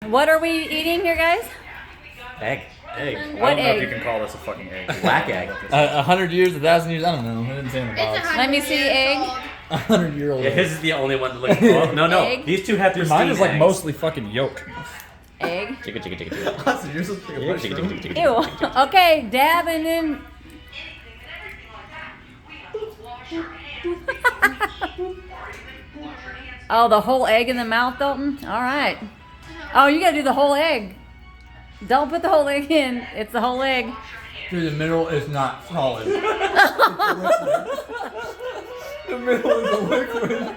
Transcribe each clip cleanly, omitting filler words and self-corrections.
What are we eating here, guys? Egg. Egg. What I don't know egg? if you can call this a fucking egg. Black egg. 100 years, 1,000 years, I don't know. I didn't say in the box. Let me see egg. 100-year-old. Yeah, his is the only one that looks. Oh, no. Egg? These two have Dude, pristine mine is like eggs. mostly fucking yolk. Egg. Chicka. Austin, yours looks like a mushroom. Ew. Okay, dab and then. Oh, the whole egg in the mouth, Dalton? All right. Oh, you gotta do the whole egg. Don't put the whole egg in. It's the whole egg. Dude, the middle is not solid. The middle is a liquid.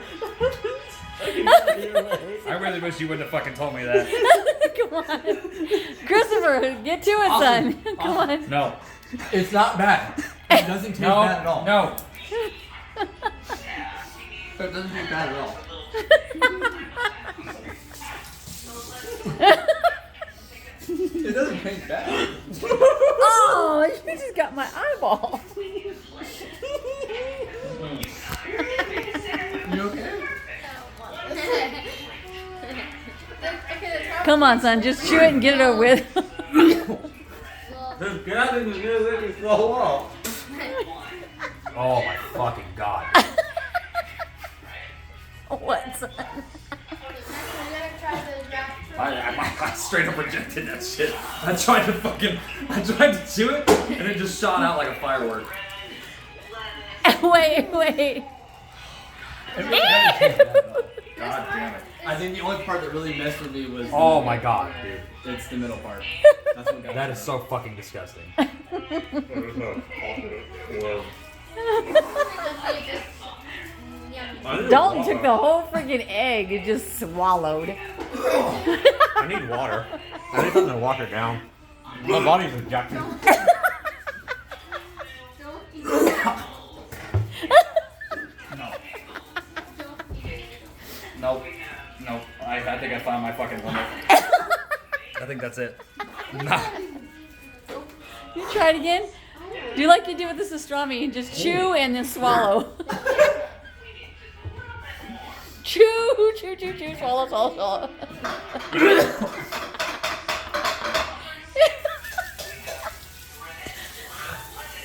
I really wish you wouldn't have fucking told me that. Come on. Christopher, get to it, son. Come on. No. It's not bad. It doesn't taste bad at all. No. It doesn't taste bad at all. It doesn't taste bad. Oh, you just got my eyeball. You okay? Come on, son. Just chew it and get it over with. There's God in the middle of this wall. Oh my fucking god. What, son? I straight up rejected that shit. I tried to chew it, and it just shot out like a firework. Wait. It really doesn't taste bad at all. God damn it. I think the only part that really messed with me was. Oh my god, dude. It's the middle part. That's what got That me. is so fucking disgusting. Dalton took the whole freaking egg and just swallowed. I need water. I need something to wash it down. My body's rejecting. Nope. I think I found my fucking limit. I think that's it. Nah. You try it again? Do like you do with the pastrami. Just chew and then swallow. Chew, swallow.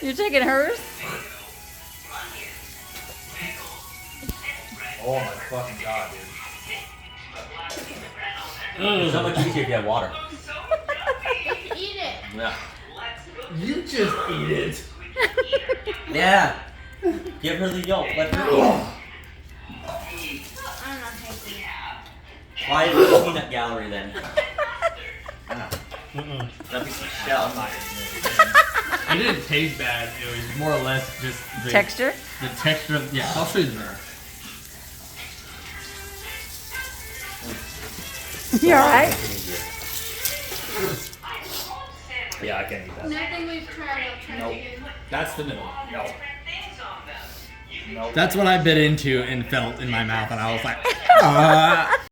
You're taking hers? Oh my fucking god, dude. It's not much easier if you have water. Eat it. Yeah. You just eat it. Yeah. Give her the yolk. Let her eat. I'm not taking it. Why is the peanut gallery then? That'd be some shell. It didn't taste bad. It was more or less just the Texture? The texture of I'll show you the mirror. You alright? Yeah, I can't eat that. Nothing we've tried, I'll try Nope. again. That's the middle. No. Nope. That's what I bit into and felt in my mouth, and I was like, ah.